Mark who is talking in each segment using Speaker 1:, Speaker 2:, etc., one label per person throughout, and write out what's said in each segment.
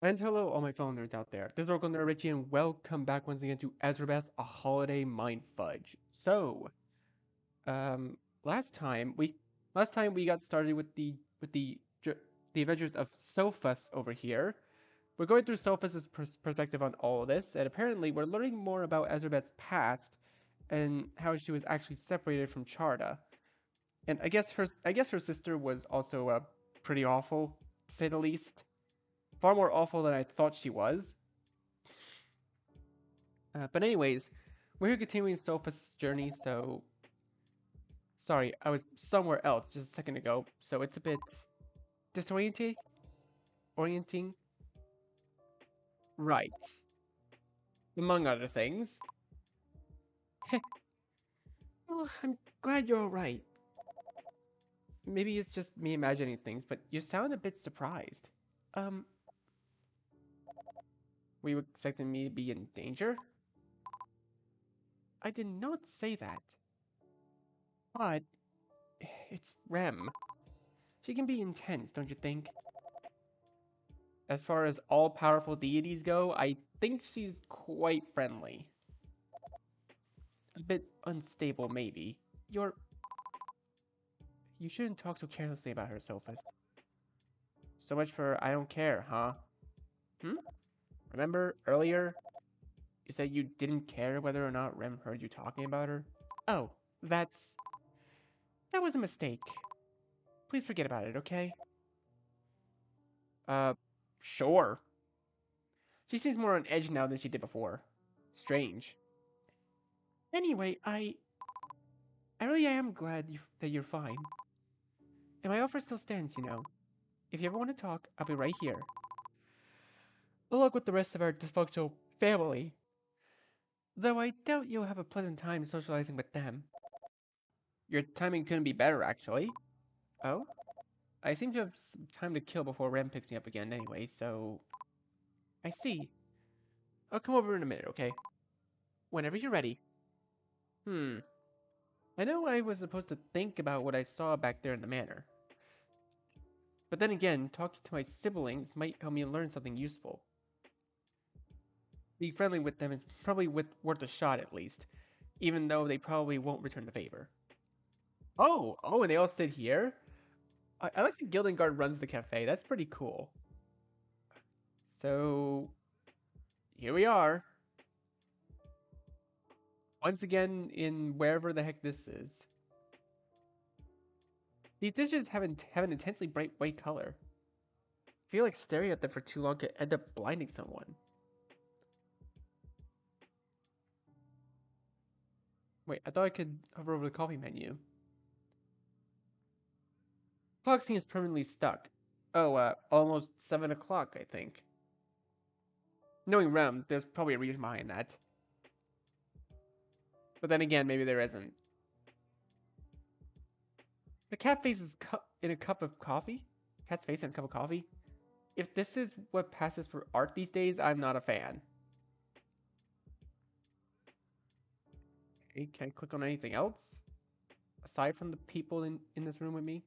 Speaker 1: And hello, all my fellow nerds out there. This is Oracle Nerd Richie, and welcome back once again to Ezrebeth, a holiday Mindfudge. So, um, last time we got started with the adventures of Sophus over here. We're going through Sophus's perspective on all of this, and apparently we're learning more about Ezrebeth's past and how she was actually separated from Charda. And I guess her sister was also pretty awful, to say the least. Far more awful than I thought she was. But anyways, we're here continuing Sophus' journey, so... Sorry, I was somewhere else just a second ago, so it's a bit... disorienting? Orienting? Right. Among other things. Well, I'm glad you're alright. Maybe it's just me imagining things, but you sound a bit surprised. Um, were you expecting me to be in danger? I did not say that. But... it's Rem. She can be intense, don't you think? As far as all-powerful deities go, I think she's quite friendly. A bit unstable, maybe. You're... You shouldn't talk so carelessly about her, Sophus. So much for I don't care, huh? Hmm? Remember earlier? You said you didn't care whether or not Rem heard you talking about her? Oh, that's... That was a mistake. Please forget about it, okay? Uh, sure. She seems more on edge now than she did before. Strange. Anyway, I really am glad that you're fine. And my offer still stands, you know. If you ever want to talk, I'll be right here. Along with the rest of our dysfunctional family. Though I doubt you'll have a pleasant time socializing with them. Your timing couldn't be better, actually. Oh? I seem to have some time to kill before Ram picks me up again anyway, so... I see. I'll come over in a minute, okay? Whenever you're ready. Hmm. I know I was supposed to think about what I saw back there in the manor. But then again, talking to my siblings might help me learn something useful. Being friendly with them is probably worth a shot at least, even though they probably won't return the favor. Oh, and they all sit here? I like that Gildengard runs the cafe. That's pretty cool. So, here we are. Once again in wherever the heck this is. These dishes have an intensely bright white color. I feel like staring at them for too long could end up blinding someone. Wait, I thought I could hover over the coffee menu. Clock seems permanently stuck. Oh, almost 7 o'clock, I think. Knowing Rem, there's probably a reason behind that. But then again, maybe there isn't. The cat face is in a cup of coffee? Cat's face in a cup of coffee? If this is what passes for art these days, I'm not a fan. Okay, can I click on anything else? Aside from the people in this room with me?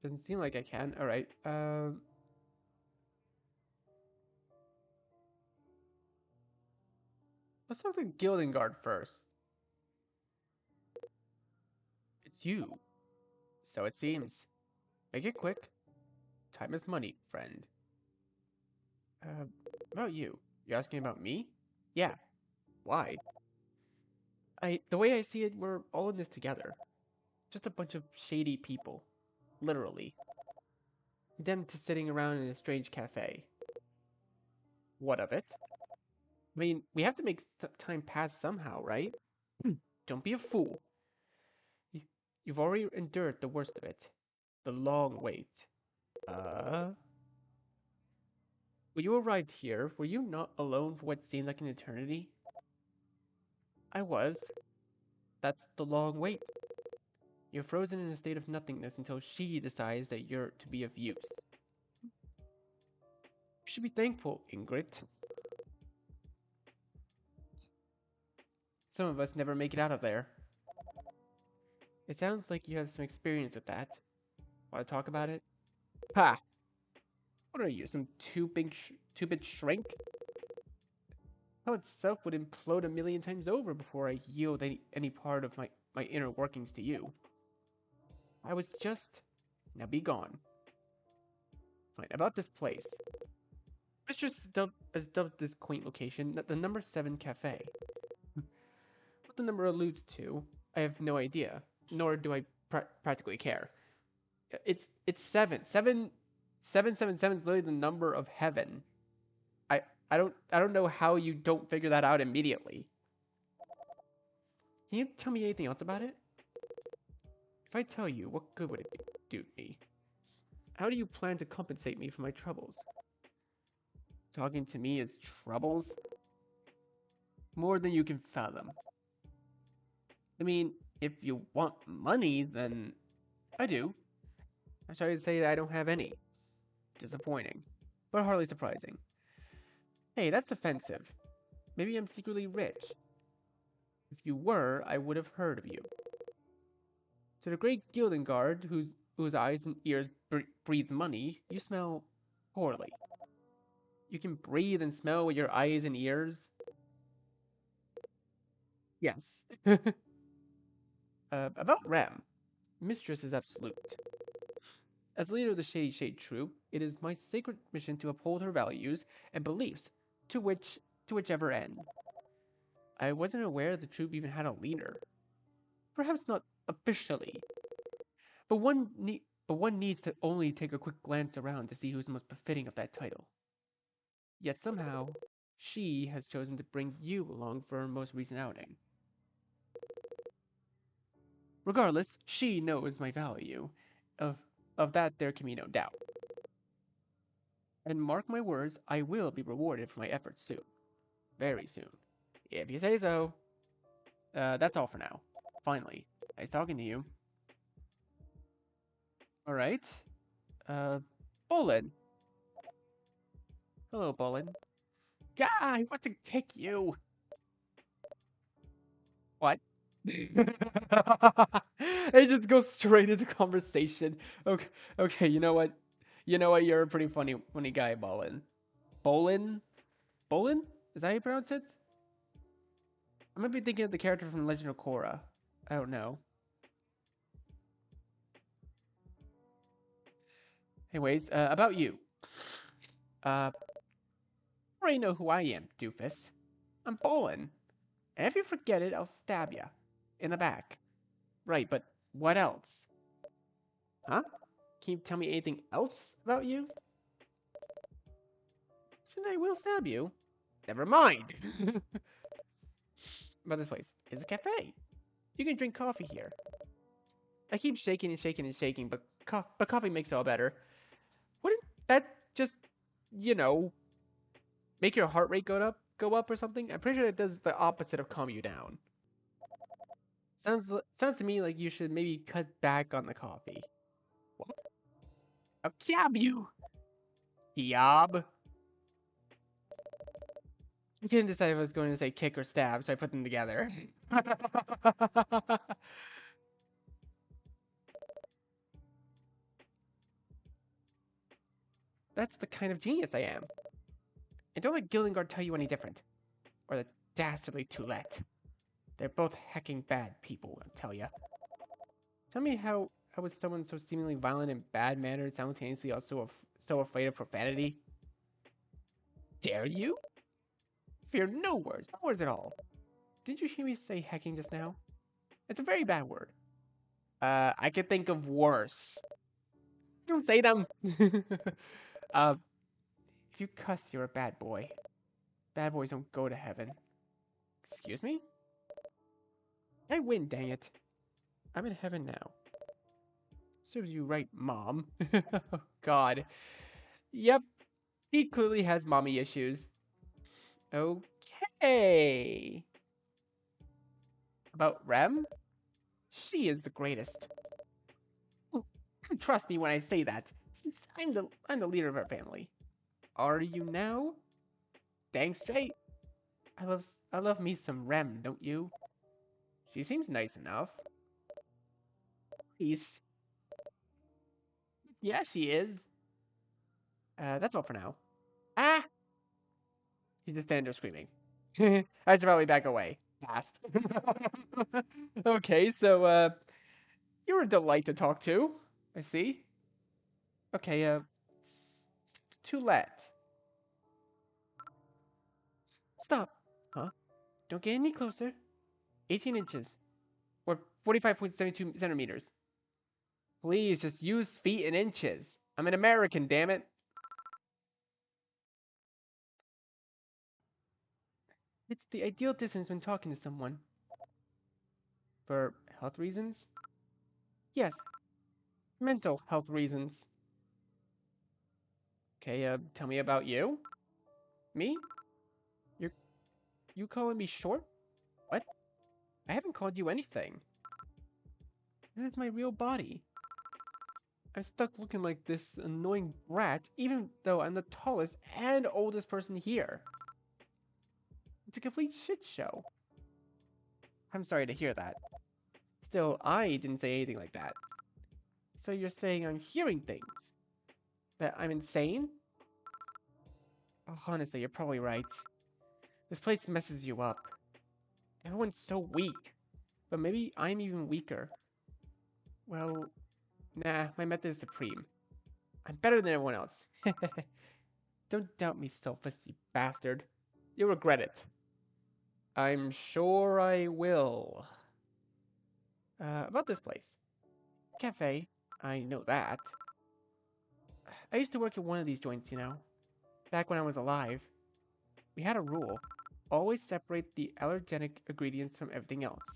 Speaker 1: Doesn't seem like I can. Alright, let's talk to Gildengard first. It's you. So it seems. Make it quick. Time is money, friend. Uh, about you. You asking about me? Yeah. Why? The way I see it, we're all in this together. Just a bunch of shady people. Literally. Condemned to sitting around in a strange cafe. What of it? I mean, we have to make time pass somehow, right? Don't be a fool. You, you've already endured the worst of it. The long wait. When you arrived here, were you not alone for what seemed like an eternity? I was. That's the long wait. You're frozen in a state of nothingness until she decides that you're to be of use. You should be thankful, Ingrid. Some of us never make it out of there. It sounds like you have some experience with that. Want to talk about it? Ha! What are you, some two-bit shrink? Hell itself would implode a million times over before I yield any part of my inner workings to you. I was just... Now be gone. Fine, about this place. Mistress has dubbed this quaint location the number 7 cafe. What the number alludes to, I have no idea, nor do I practically care. It's 7. 777 is literally the number of heaven. I don't know how you don't figure that out immediately. Can you tell me anything else about it? If I tell you, what good would it do me? How do you plan to compensate me for my troubles? Talking to me is troubles? More than you can fathom. I mean, if you want money, then I do. I'm sorry to say that I don't have any. Disappointing, but hardly surprising. Hey, that's offensive. Maybe I'm secretly rich. If you were, I would have heard of you. To the great Gilding Guard, whose eyes and ears breathe money, you smell poorly. You can breathe and smell with your eyes and ears? Yes. About Rem. Mistress is absolute. As leader of the Shady Shade Troop, it is my sacred mission to uphold her values and beliefs, to whichever end. I wasn't aware the troop even had a leader. Perhaps not officially, but one needs to only take a quick glance around to see who's most befitting of that title. Yet somehow, she has chosen to bring you along for her most recent outing. Regardless, she knows my value. Of that there can be no doubt. And mark my words, I will be rewarded for my efforts soon. Very soon. If you say so. That's all for now. Finally, nice talking to you. Alright. Bolin. Hello, Bolin. God, I want to kick you. What? It just goes straight into conversation. Okay, you know what? You know what? You're a pretty funny guy, Bolin. Bolin? Bolin? Is that how you pronounce it? I might be thinking of the character from Legend of Korra. I don't know. Anyways, about you. You already know who I am, doofus. I'm Bolin. And if you forget it, I'll stab ya. In the back. Right, but what else? Huh? Can you tell me anything else about you? Shouldn't I will stab you? Never mind. About this place. It's a cafe. You can drink coffee here. I keep shaking and shaking and shaking, but coffee makes it all better. Wouldn't that just, you know, make your heart rate go up or something? I'm pretty sure it does the opposite of calm you down. Sounds to me like you should maybe cut back on the coffee. What? I'll kiab you. Kiab. I couldn't decide if I was going to say kick or stab, so I put them together. That's the kind of genius I am. And don't let Gillinghard tell you any different. Or the dastardly Toulette. They're both hecking bad people, I'll tell ya. Tell me how is someone so seemingly violent and bad-mannered simultaneously also so afraid of profanity? Dare you? Fear no words at all. Did you hear me say hecking just now? It's a very bad word. I could think of worse. Don't say them. If you cuss, you're a bad boy. Bad boys don't go to heaven. Excuse me? I win, dang it. I'm in heaven now. Serves you right, Mom. Oh, God. Yep, he clearly has mommy issues. Okay. About Rem? She is the greatest. Trust me when I say that, since I'm the leader of our family. Are you now? Dang straight. I love me some Rem, don't you? She seems nice enough. Peace. Yeah, she is. That's all for now. Ah! He just standing there screaming. I should probably back away. Fast. Okay, so, you're a delight to talk to. I see. Okay, to let. Stop. Huh? Don't get any closer. 18 inches. Or 45.72 centimeters. Please, just use feet and inches. I'm an American, damn it. It's the ideal distance when talking to someone. For health reasons? Yes, mental health reasons. Okay, tell me about you. Me? You're you calling me short? What? I haven't called you anything. That's my real body. I'm stuck looking like this annoying brat, even though I'm the tallest and oldest person here. It's a complete shit show. I'm sorry to hear that. Still, I didn't say anything like that. So you're saying I'm hearing things? That I'm insane? Oh, honestly, you're probably right. This place messes you up. Everyone's so weak. But maybe I'm even weaker. Well, nah, my method is supreme. I'm better than everyone else. Don't doubt me, selfless you bastard. You'll regret it. I'm sure I will. About this place. Cafe. I know that. I used to work at one of these joints, you know. Back when I was alive. We had a rule. Always separate the allergenic ingredients from everything else.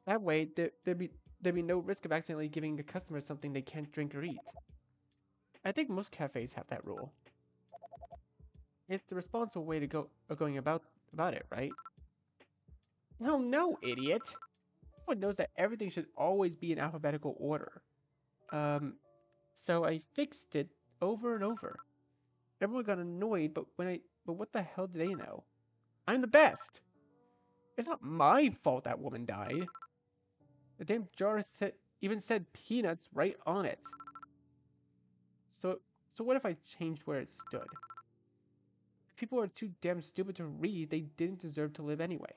Speaker 1: That way, there'd be no risk of accidentally giving a customer something they can't drink or eat. I think most cafes have that rule. It's the responsible way to go of going about it, right? Hell no, idiot! Everyone knows that everything should always be in alphabetical order. Um, so I fixed it over and over. Everyone got annoyed, but what the hell do they know? I'm the best! It's not my fault that woman died. The damn jar even said peanuts right on it. So, so what if I changed where it stood? If people are too damn stupid to read, they didn't deserve to live anyway.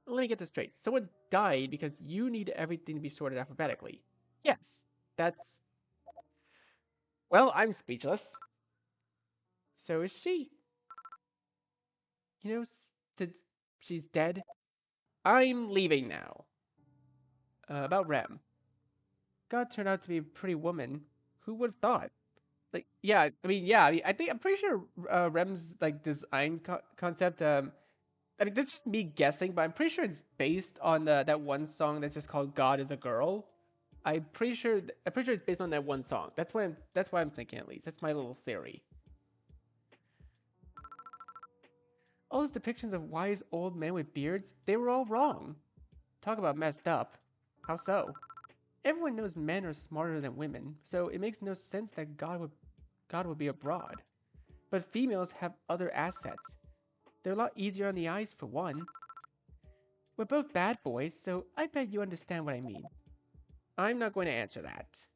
Speaker 1: Let me get this straight. Someone died because you need everything to be sorted alphabetically. Yes, that's... Well, I'm speechless. So is she. You know, she's dead. I'm leaving now. About Rem. God turned out to be a pretty woman. Who would have thought? Like, yeah, I mean, yeah, I'm pretty sure Rem's like design concept. I mean, this is just me guessing, but I'm pretty sure it's based on that one song that's just called "God Is a Girl." I'm pretty sure it's based on that one song. That's why I'm thinking at least. That's my little theory. All those depictions of wise old men with beards, they were all wrong. Talk about messed up. How so? Everyone knows men are smarter than women, so it makes no sense that God would be abroad. But females have other assets. They're a lot easier on the eyes for one. We're both bad boys, so I bet you understand what I mean. I'm not going to answer that.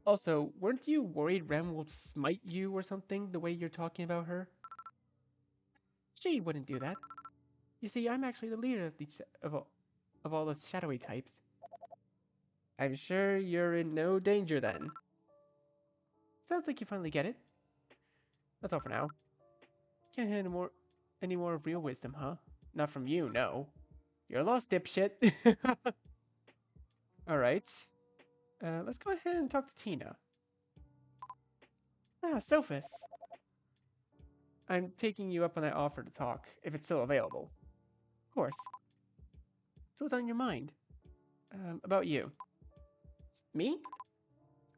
Speaker 1: Also, weren't you worried Rem will smite you or something the way you're talking about her? She wouldn't do that. You see, I'm actually the leader of all those shadowy types. I'm sure you're in no danger then. Sounds like you finally get it. That's all for now. Can't hear any more real wisdom, huh? Not from you, no. You're lost, dipshit. Alright. Let's go ahead and talk to Tina. Ah, Sophus. I'm taking you up on that offer to talk, if it's still available. Of course. So what's on your mind? About you. Me?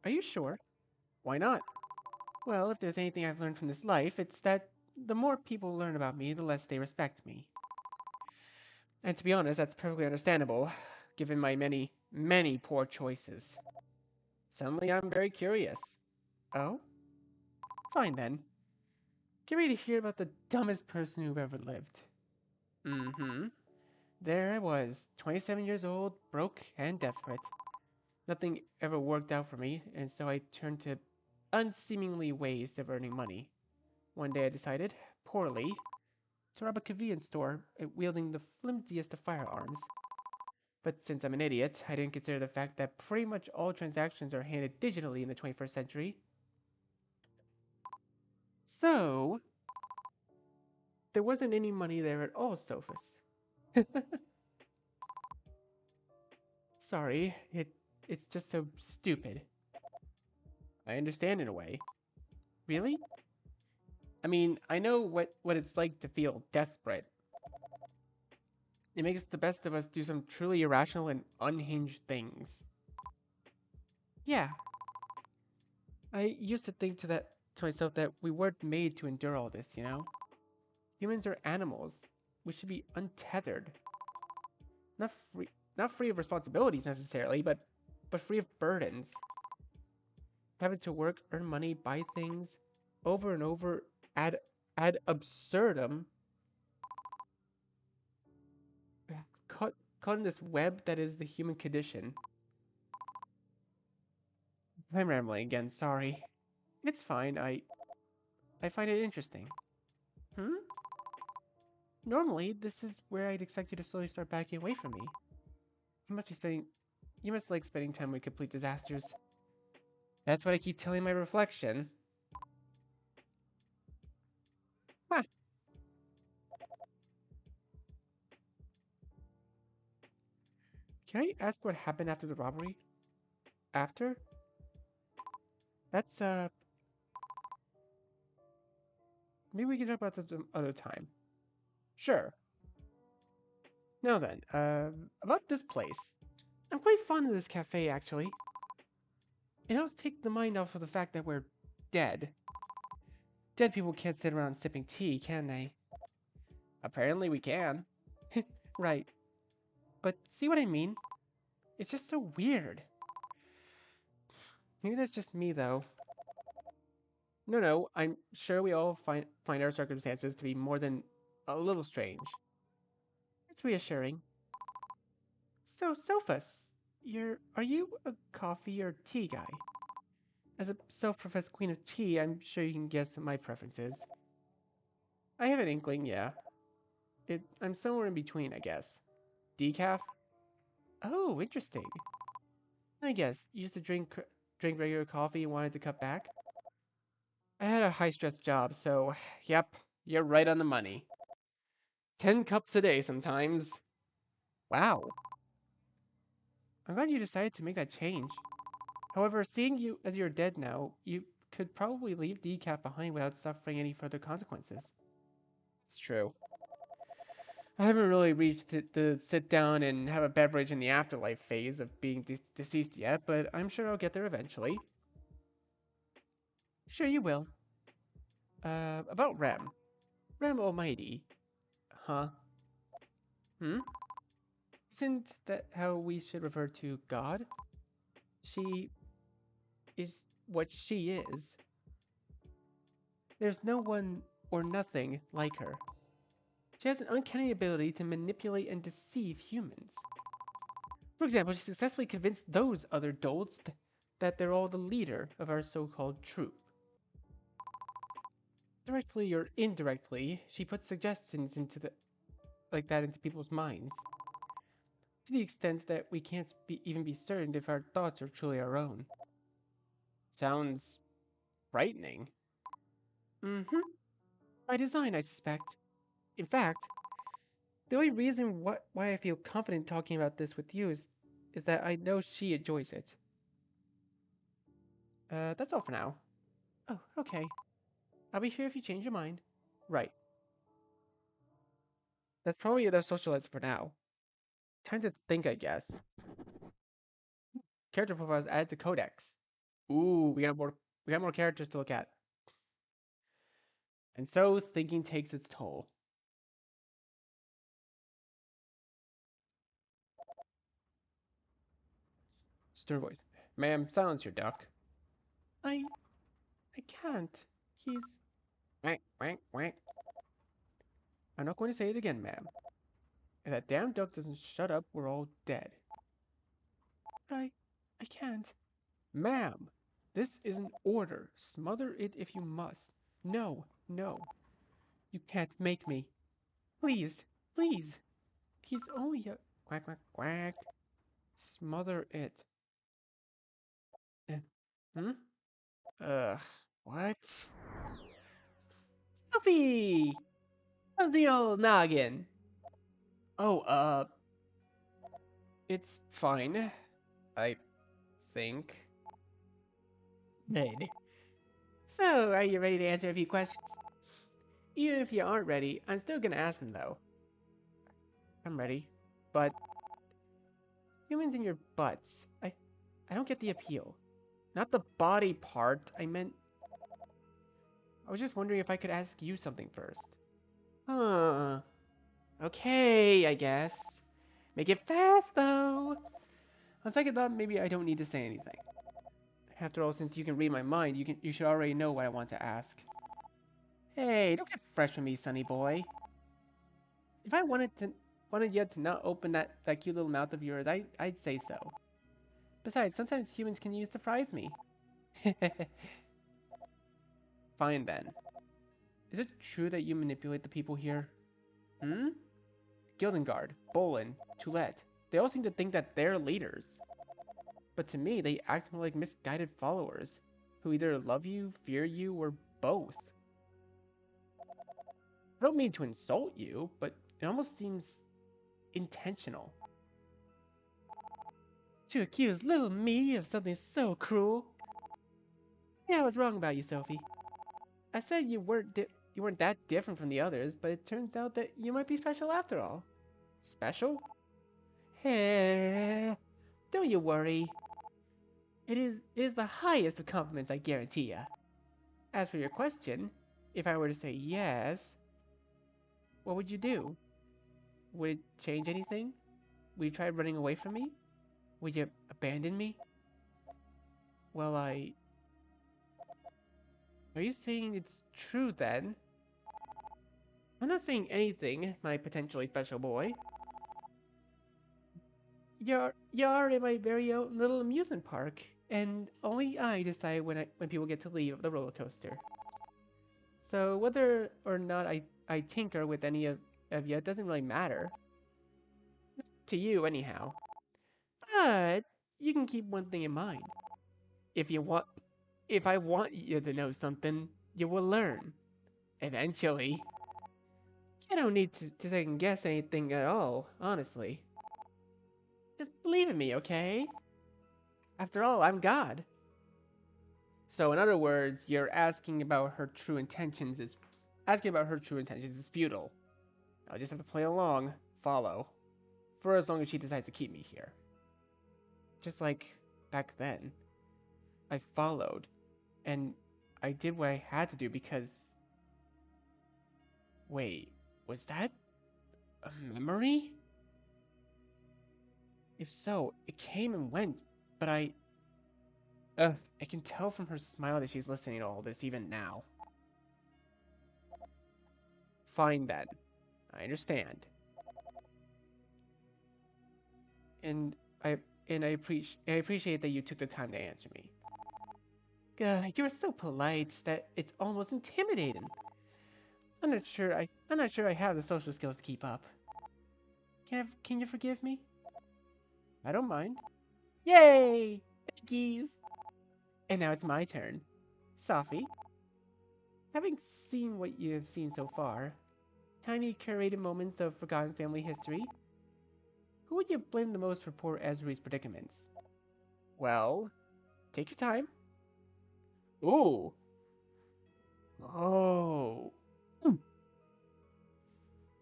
Speaker 1: Are you sure? Why not? Well, if there's anything I've learned from this life, it's that the more people learn about me, the less they respect me. And to be honest, that's perfectly understandable, given my many, many poor choices. Suddenly, I'm very curious. Oh? Fine then. Get ready to hear about the dumbest person who ever lived. Mm-hmm. There I was, 27 years old, broke and desperate. Nothing ever worked out for me, and so I turned to unseemingly ways of earning money. One day I decided, poorly, to rob a convenience store wielding the flimsiest of firearms. But since I'm an idiot, I didn't consider the fact that pretty much all transactions are handled digitally in the 21st century. So, there wasn't any money there at all, Sophus. Sorry, it's just so stupid. I understand in a way. Really? I mean, I know what it's like to feel desperate. It makes the best of us do some truly irrational and unhinged things. Yeah, I used to think to myself that we weren't made to endure all this, you know? Humans are animals. We should be untethered. Not free not free of responsibilities necessarily, but free of burdens. Having to work, earn money, buy things over and over ad absurdum, caught in this web that is the human condition. I'm rambling again, sorry. It's fine, I find it interesting. Hmm? Normally, this is where I'd expect you to slowly start backing away from me. You must like spending time with complete disasters. That's what I keep telling my reflection. Huh. Can I ask what happened after the robbery? After? That's, maybe we can talk about this some other time. Sure. Now then, about this place. I'm quite fond of this cafe, actually. It helps take the mind off of the fact that we're dead. Dead people can't sit around sipping tea, can they? Apparently we can. Right. But see what I mean? It's just so weird. Maybe that's just me, though. No, I'm sure we all find our circumstances to be more than a little strange. It's reassuring. So, Sophus, are you a coffee or tea guy? As a self-professed queen of tea, I'm sure you can guess what my preference is. I have an inkling, yeah. I'm somewhere in between, I guess. Decaf? Oh, interesting. I guess you used to drink regular coffee and wanted to cut back. I had a high-stress job, so yep, you're right on the money. 10 cups a day sometimes. Wow. I'm glad you decided to make that change. However, seeing you as you're dead now, you could probably leave decaf behind without suffering any further consequences. It's true. I haven't really reached the sit down and have a beverage in the afterlife phase of being deceased yet, but I'm sure I'll get there eventually. Sure you will. About Rem. Rem Almighty. Huh? Hmm? Isn't that how we should refer to God? She is what she is. There's no one or nothing like her. She has an uncanny ability to manipulate and deceive humans. For example, she successfully convinced those other dolts that they're all the leader of our so-called troop. Directly or indirectly, she puts suggestions like that into people's minds, to the extent that we can't even be certain if our thoughts are truly our own. Sounds frightening. Mm-hmm. By design, I suspect. In fact, the only reason why I feel confident talking about this with you is that I know she enjoys it. That's all for now. Oh, okay. I'll be here if you change your mind. Right. That's probably enough socializing for now. Time to think, I guess. Character profiles added to Codex. Ooh, we got more characters to look at. And so thinking takes its toll. Stern voice. Ma'am, silence your duck. I I can't. He's Wank, wank, wank. I'm not going to say it again, ma'am. If that damn duck doesn't shut up, we're all dead. But I can't. Ma'am, this is an order. Smother it if you must. No, no. You can't make me. Please, please. He's only a quack, quack, quack. Smother it. Uh, Hmm? What? Sophie! How's the old noggin? Oh, it's fine. I think. Good. So, are you ready to answer a few questions? Even if you aren't ready, I'm still gonna ask them though. I'm ready. But humans in your butts. I don't get the appeal. Not the body part. I was just wondering if I could ask you something first. Huh. Okay, I guess. Make it fast though. On second thought, maybe I don't need to say anything. After all, since you can read my mind, you should already know what I want to ask. Hey, don't get fresh with me, sonny boy. If I wanted you to not open that cute little mouth of yours, I'd say so. Besides, sometimes humans can surprise me. Fine then. Is it true that you manipulate the people here? Hmm? Gildengard, Bolin, Toulette, they all seem to think that they're leaders. But to me, they act more like misguided followers, who either love you, fear you, or both. I don't mean to insult you, but it almost seems intentional. To accuse little me of something so cruel. Yeah, I was wrong about you, Sophie. I said you weren't that different from the others, but it turns out that you might be special after all. Special? Hey, don't you worry. It is the highest of compliments, I guarantee ya. As for your question, if I were to say yes, what would you do? Would it change anything? Would you try running away from me? Would you abandon me? Well, are you saying it's true then? I'm not saying anything, my potentially special boy. You're in my very own little amusement park, and only I decide when people get to leave the roller coaster. So whether or not I tinker with any of you, it doesn't really matter. To you, anyhow. But you can keep one thing in mind. If you want, if I want you to know something, you will learn. Eventually. I don't need to second guess anything at all, honestly. Just believe in me, okay? After all, I'm God. So in other words, you're asking about her true intentions is futile. I'll just have to play along, follow, for as long as she decides to keep me here. Just like back then, I followed, and I did what I had to do because... Wait, was that a memory? If so, it came and went, but I can tell from her smile that she's listening to all this even now. Fine then. I understand. And I appreciate that you took the time to answer me. You're so polite that it's almost intimidating. I'm not sure I have the social skills to keep up. Can you forgive me? I don't mind. Yay! Thankies! And now it's my turn. Sophie, having seen what you have seen so far, tiny curated moments of forgotten family history, who would you blame the most for poor Ezre's predicaments? Well, take your time. Ooh. Oh.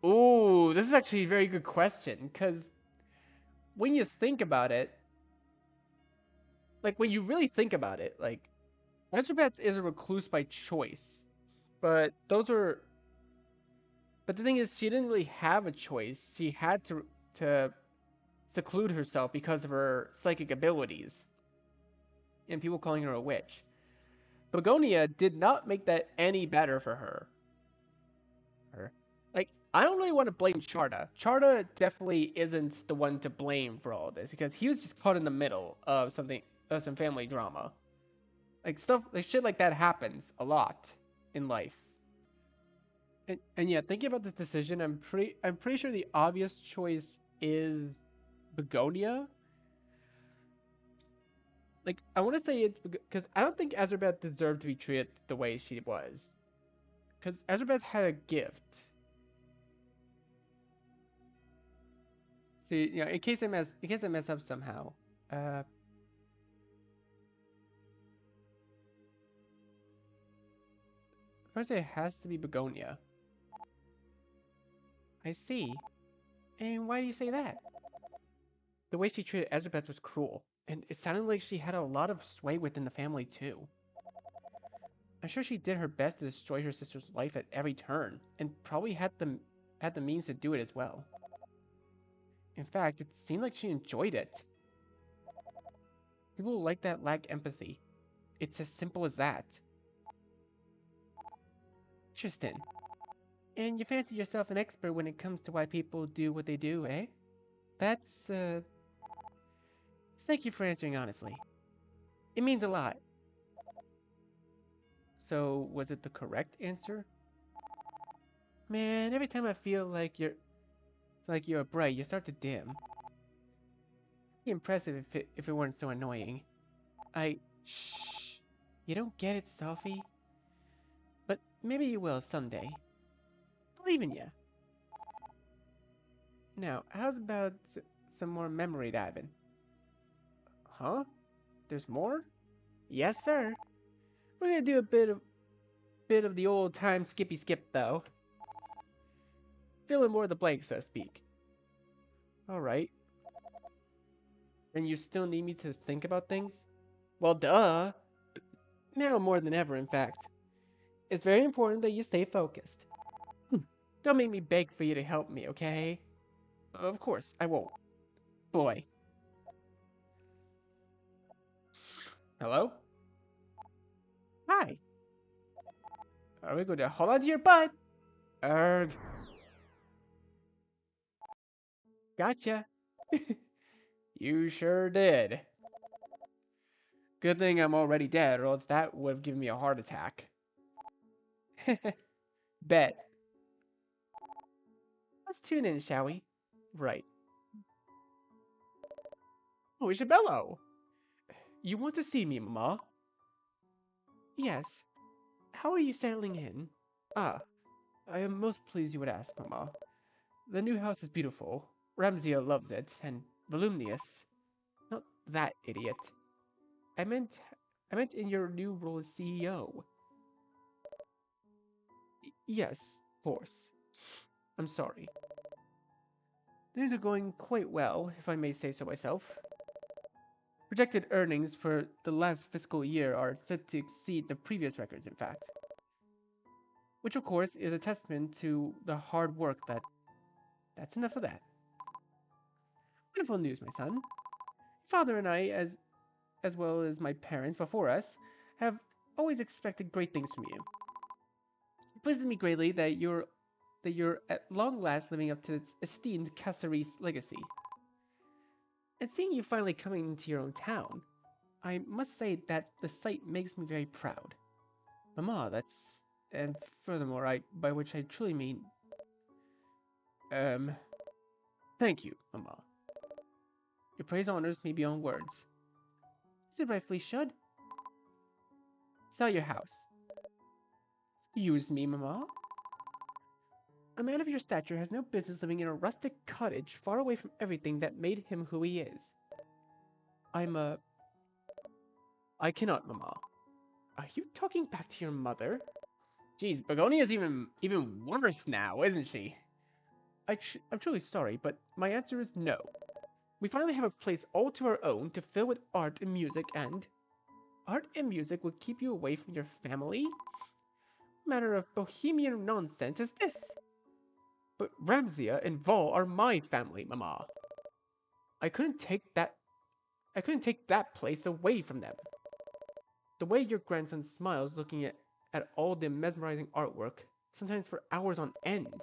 Speaker 1: Ooh, this is actually a very good question, because when you think about it, like, when you really think about it, like, Ezrebeth is a recluse by choice, but but the thing is, she didn't really have a choice. She had to seclude herself because of her psychic abilities, and people calling her a witch. Begonia did not make that any better for her. Like, I don't really want to blame Charda. Charda definitely isn't the one to blame for all this because he was just caught in the middle of something, of some family drama. Like stuff, like shit like that happens a lot in life. And yeah, thinking about this decision, I'm pretty sure the obvious choice is Begonia. Like I want to say it's because I don't think Ezrebeth deserved to be treated the way she was. Because Ezrebeth had a gift. See, in case I mess up somehow. Uh, First it has to be Begonia. I see. And why do you say that? The way she treated Ezrebeth was cruel, and it sounded like she had a lot of sway within the family too. I'm sure she did her best to destroy her sister's life at every turn, and probably had the means to do it as well. In fact, it seemed like she enjoyed it. People like that lack empathy. It's as simple as that. Tristan, and you fancy yourself an expert when it comes to why people do what they do, eh? That's, Thank you for answering honestly. It means a lot. So, was it the correct answer? Man, every time I feel like you're bright, you start to dim. It'd be impressive if it weren't so annoying. Shh. You don't get it, Sophie. But maybe you will someday. Believe in ya. Now, how's about some more memory diving? Huh? There's more? Yes, sir. We're gonna do a bit of the old time skippy skip though. Fill in more of the blanks, so to speak. Alright. And you still need me to think about things? Well, duh. Now more than ever, in fact. It's very important that you stay focused. Don't make me beg for you to help me, okay? Of course, I won't. Boy. Hello? Hi. Are we going to hold on to your butt? Erg. Gotcha. You sure did. Good thing I'm already dead, or else that would have given me a heart attack. Bet. Let's tune in, shall we? Right. Oh, Isabello! You want to see me, Mama? Yes. How are you settling in? Ah, I am most pleased you would ask, Mama. The new house is beautiful. Ramsia loves it, and voluminous. Not that idiot. I meant in your new role as CEO. Yes, of course. I'm sorry. Things are going quite well, if I may say so myself. Projected earnings for the last fiscal year are set to exceed the previous records, in fact. Which, of course, is a testament to the hard work that's enough of that. Wonderful news, my son. Father and I, as well as my parents before us, have always expected great things from you. It pleases me greatly that you're at long last living up to its esteemed Caceres legacy. And seeing you finally coming into your own town, I must say that the sight makes me very proud. Mama, that's... And furthermore, by which I truly mean... Thank you, Mama. Your praise honors me beyond words. As it rightfully should. Sell your house. Excuse me, Mama. A man of your stature has no business living in a rustic cottage far away from everything that made him who he is. I cannot, Mama. Are you talking back to your mother? Geez, Begonia's even worse now, isn't she? I'm truly sorry, but my answer is no. We finally have a place all to our own to fill with art and music, and... Art and music will keep you away from your family? What manner of bohemian nonsense is this? But Ramsia and Vol are my family, Mama. I couldn't take that place away from them. The way your grandson smiles looking at all the mesmerizing artwork, sometimes for hours on end.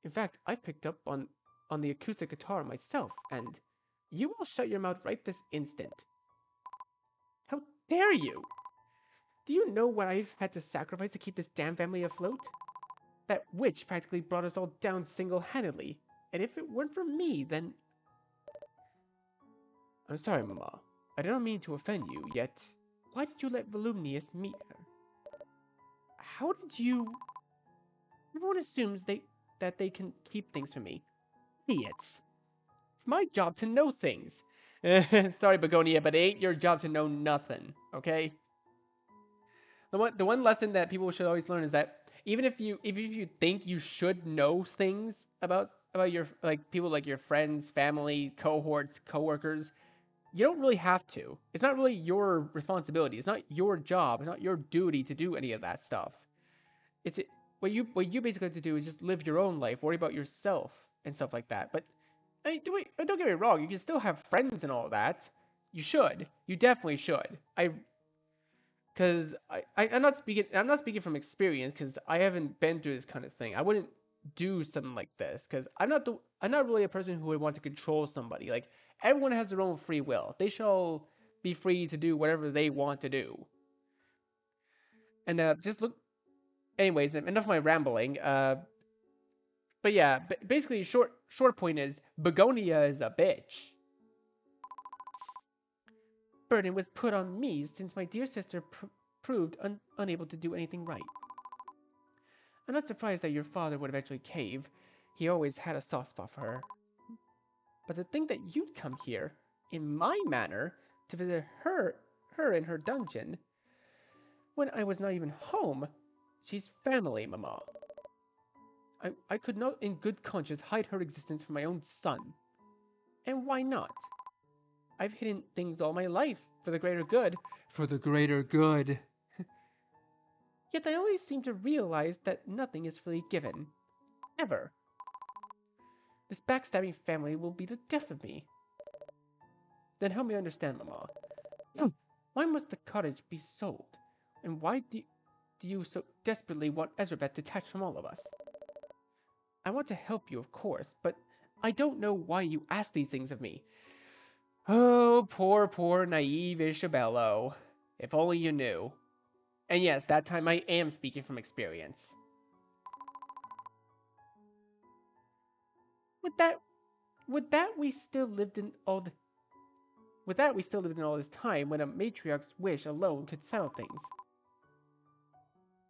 Speaker 1: In fact, I picked up on the acoustic guitar myself, and you all shut your mouth right this instant. How dare you! Do you know what I've had to sacrifice to keep this damn family afloat? That witch practically brought us all down single-handedly, and if it weren't for me, then... I'm sorry, Mama. I did not mean to offend you, yet... Why did you let Volumnius meet her? How did you... Everyone assumes that they can keep things from me. Idiots. It's my job to know things. Sorry, Begonia, but it ain't your job to know nothing, okay? The one lesson that people should always learn is that even if you think you should know things about your people like your friends, family, cohorts, coworkers, you don't really have to. It's not really your responsibility. It's not your job. It's not your duty to do any of that stuff. It's what you basically have to do is just live your own life, worry about yourself and stuff like that. But I mean, don't get me wrong. You can still have friends and all that. You should. You definitely should. Because I'm not speaking from experience because I haven't been through this kind of thing. I wouldn't do something like this because I'm not really a person who would want to control somebody. Like everyone has their own free will. They shall be free to do whatever they want to do. And just look. Anyways, enough of my rambling. But yeah, basically, short point is Begonia is a bitch. Burden was put on me since my dear sister proved unable to do anything right. I'm not surprised that your father would eventually cave. He always had a soft spot for her. But to think that you'd come here, in my manor, to visit her in her dungeon, when I was not even home. She's family, Mama. I could not in good conscience hide her existence from my own son. And why not? I've hidden things all my life, for the greater good. For the greater good. Yet I always seem to realize that nothing is freely given. Ever. This backstabbing family will be the death of me. Then help me understand, Mama. Why must the cottage be sold? And why do you so desperately want Ezrebeth detached from all of us? I want to help you, of course, but I don't know why you ask these things of me. Oh, poor, naive Isabello. If only you knew. And yes, that time I am speaking from experience. Would that we still lived in all this time when a matriarch's wish alone could settle things.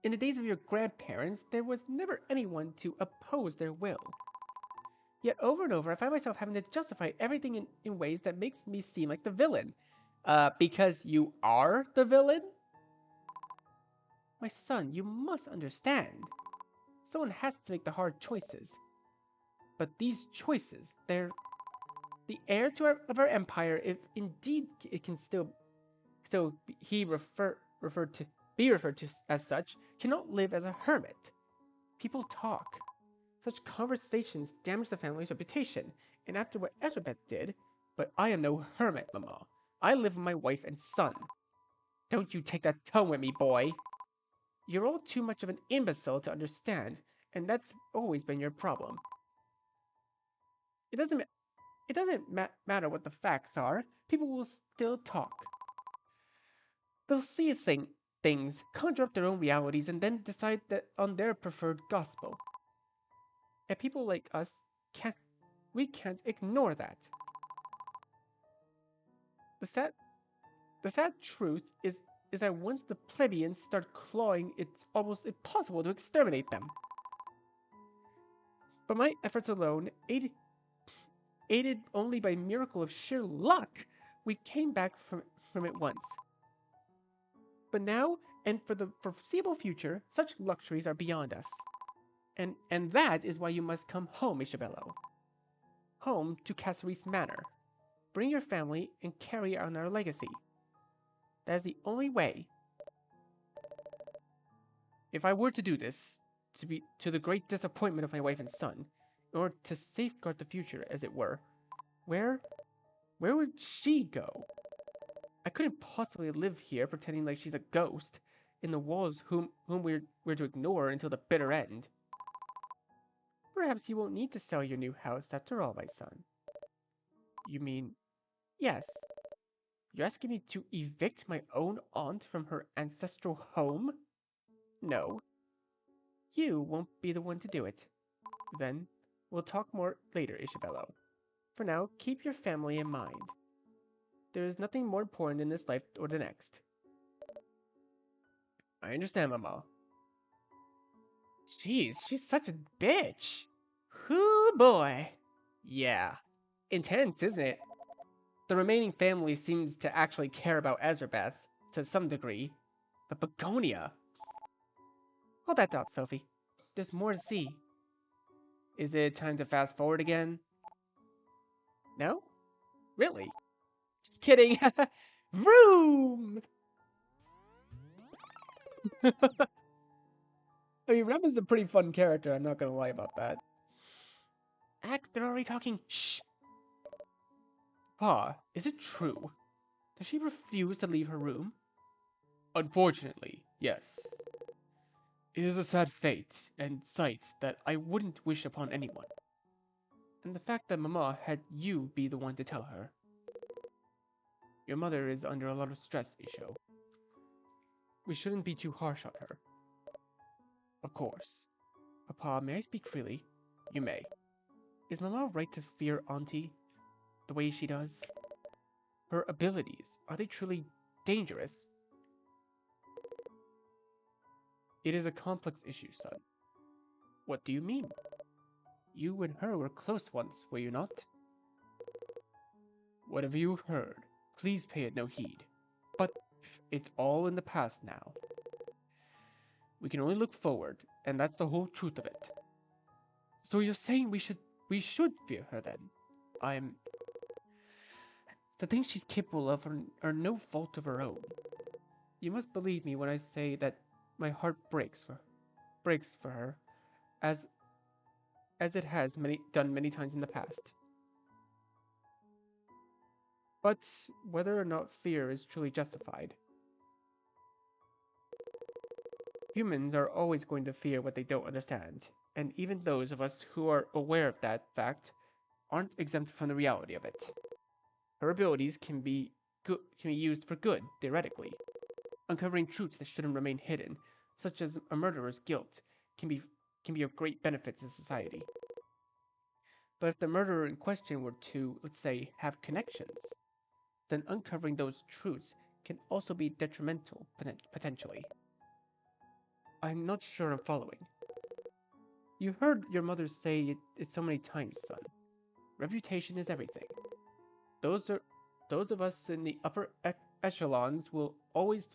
Speaker 1: In the days of your grandparents, there was never anyone to oppose their will. Yet over and over, I find myself having to justify everything in ways that makes me seem like the villain. Because you are the villain? My son, you must understand. Someone has to make the hard choices. But these choices, they're... The heir of our empire, if indeed it can still be referred to as such, cannot live as a hermit. People talk. Such conversations damage the family's reputation, and after what Ezrebeth did, but I am no hermit, Mama. I live with my wife and son. Don't you take that tone with me, boy. You're all too much of an imbecile to understand, and that's always been your problem. It doesn't matter what the facts are. People will still talk. They'll see things, conjure up their own realities, and then decide that on their preferred gospel. And people like us can't ignore that. The sad truth is that once the plebeians start clawing, it's almost impossible to exterminate them. But my efforts alone, aided only by miracle of sheer luck, we came back from it once. But now, and for the foreseeable future, such luxuries are beyond us. And that is why you must come home, Isabello. Home to Caceres Manor. Bring your family and carry on our legacy. That is the only way. If I were to do this, to the great disappointment of my wife and son, in order to safeguard the future, as it were, where would she go? I couldn't possibly live here pretending like she's a ghost in the walls whom we're to ignore until the bitter end. Perhaps you won't need to sell your new house after all, my son. You mean, yes, you're asking me to evict my own aunt from her ancestral home? No, you won't be the one to do it. Then, we'll talk more later, Isabello. For now, keep your family in mind. There is nothing more important in this life or the next. I understand, Mama. Jeez, she's such a bitch. Hoo boy. Yeah. Intense, isn't it? The remaining family seems to actually care about Ezrebeth, to some degree. But Begonia... Hold that thought, Sophie. There's more to see. Is it time to fast forward again? No? Really? Just kidding. Vroom! I mean, Rem is a pretty fun character, I'm not gonna lie about that. They're already talking. Shh! Pa, is it true? Does she refuse to leave her room? Unfortunately, yes. It is a sad fate and sight that I wouldn't wish upon anyone. And the fact that Mama had you be the one to tell her. Your mother is under a lot of stress, Isho. We shouldn't be too harsh on her. Of course. Papa, may I speak freely? You may. Is Mama right to fear Auntie the way she does? Her abilities, are they truly dangerous? It is a complex issue, son. What do you mean? You and her were close once, were you not? Whatever you heard, please pay it no heed. But it's all in the past now. We can only look forward, and that's the whole truth of it. So you're saying we should fear her then? The things she's capable of are no fault of her own. You must believe me when I say that my heart breaks for her, as it has done many times in the past. But whether or not fear is truly justified, humans are always going to fear what they don't understand, and even those of us who are aware of that fact aren't exempt from the reality of it. Her abilities can be used for good, theoretically. Uncovering truths that shouldn't remain hidden, such as a murderer's guilt, can be of great benefit to society. But if the murderer in question were to, let's say, have connections, then uncovering those truths can also be detrimental, potentially. I'm not sure I'm following. You heard your mother say it so many times, son. Reputation is everything. Those of us in the upper echelons will always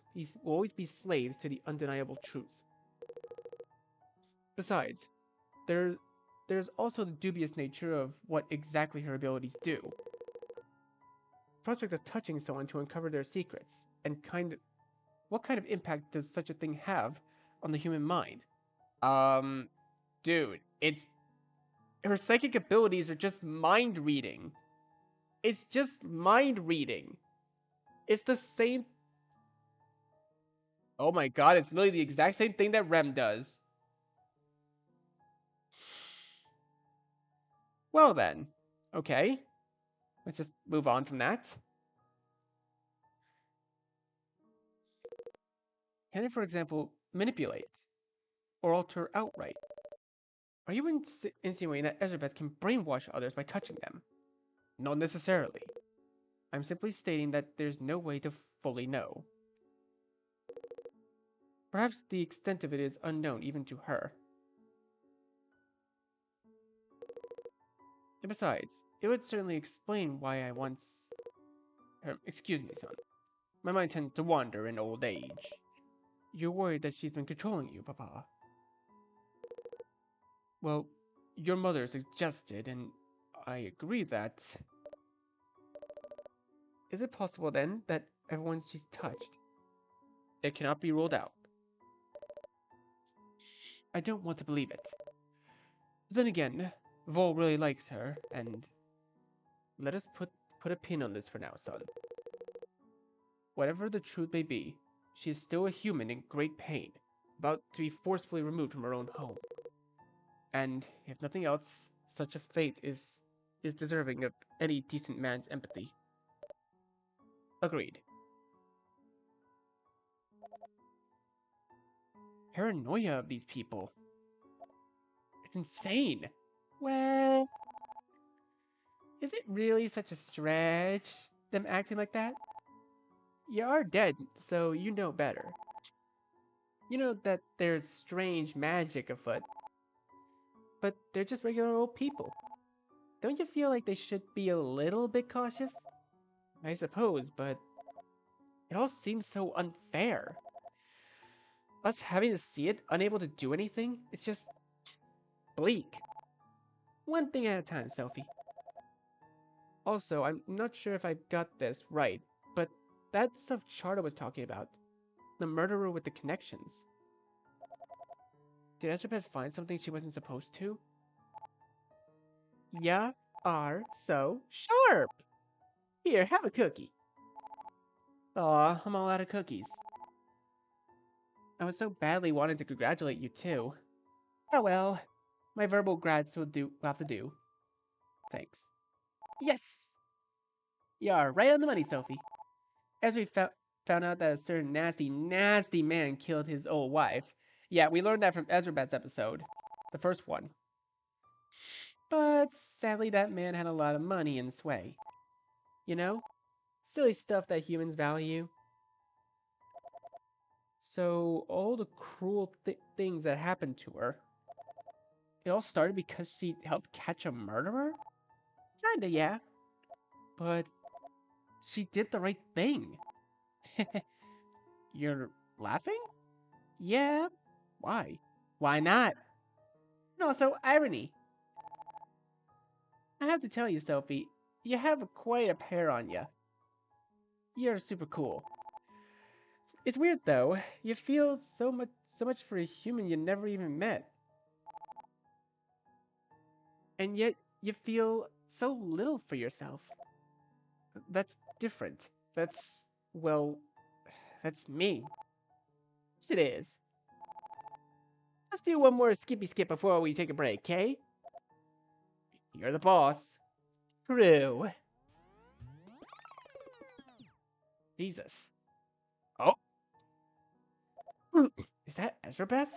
Speaker 1: be slaves to the undeniable truth. Besides, there's also the dubious nature of what exactly her abilities do. The prospect of touching someone to uncover their secrets, and what kind of impact does such a thing have on the human mind? Dude, her psychic abilities are just mind reading. It's just mind reading. It's the same. Oh my god, it's literally the exact same thing that Rem does. Well then, okay. Let's just move on from that. Can it, for example, manipulate or alter outright? Are you insinuating that Ezrebeth can brainwash others by touching them? Not necessarily. I'm simply stating that there's no way to fully know. Perhaps the extent of it is unknown even to her. And besides, it would certainly explain why I once... excuse me, son. My mind tends to wander in old age. You're worried that she's been controlling you, Papa. Well, your mother suggested, and I agree that... Is it possible, then, that everyone she's touched? It cannot be ruled out. I don't want to believe it. Then again, Vol really likes her, and... Let us put a pin on this for now, son. Whatever the truth may be, she is still a human in great pain, about to be forcefully removed from her own home. And if nothing else, such a fate is deserving of any decent man's empathy. Agreed. Paranoia of these people. It's insane. Well, is it really such a stretch, them acting like that? You are dead, so you know better. You know that there's strange magic afoot, but they're just regular old people. Don't you feel like they should be a little bit cautious? I suppose, but it all seems so unfair. Us having to see it, unable to do anything, it's just bleak. One thing at a time, Sophie. Also, I'm not sure if I got this right, but that stuff Charta was talking about, the murderer with the connections. Did Ezrebeth find something she wasn't supposed to? Ya are so sharp! Here, have a cookie. Aw, I'm all out of cookies. I was so badly wanting to congratulate you too. Oh well, my verbal grats will have to do. Thanks. Yes! You're right on the money, Sophie. As we found out that a certain nasty, nasty man killed his old wife. Yeah, we learned that from Ezrebeth's episode. The first one. But sadly, that man had a lot of money and sway. You know? Silly stuff that humans value. So, all the cruel things that happened to her, it all started because she helped catch a murderer? Kinda, yeah. But she did the right thing. You're laughing? Yeah. Why? Why not? And also, irony. I have to tell you, Sophie, you have quite a pair on you. You're super cool. It's weird though. You feel so much for a human you never even met. And yet you feel so little for yourself. That's different. Well, that's me. Yes, it is. Let's do one more skippy skip before we take a break, okay? You're the boss. True. Jesus. Oh. Is that Ezrebeth?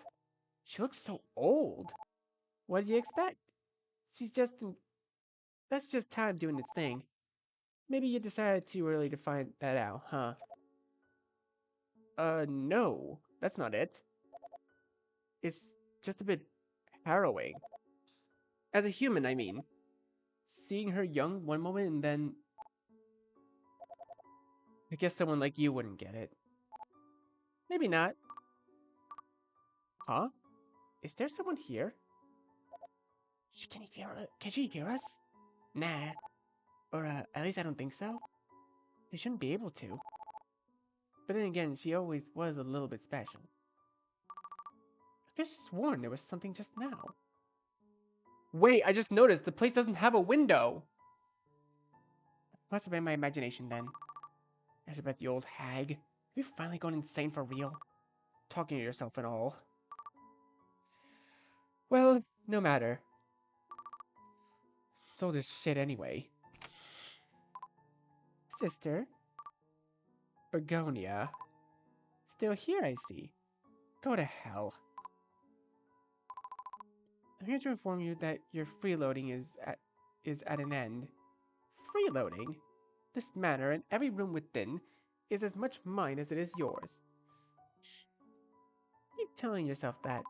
Speaker 1: She looks so old. What did you expect? She's just that's just time doing its thing. Maybe you decided too early to find that out, huh? No. That's not it. It's just a bit harrowing. As a human, I mean. Seeing her young one moment and then... I guess someone like you wouldn't get it. Maybe not. Huh? Is there someone here? Can she hear us? Nah. Or, at least I don't think so. They shouldn't be able to. But then again, she always was a little bit special. I could have sworn there was something just now. Wait, I just noticed the place doesn't have a window. Must have been my imagination then. Ezrebeth, the old hag. Have you finally gone insane for real? Talking to yourself and all. Well, no matter. It's all this shit anyway. Sister? Begonia. Still here, I see. Go to hell. I'm here to inform you that your freeloading is at an end. Freeloading? This manor and every room within is as much mine as it is yours. Keep telling yourself that.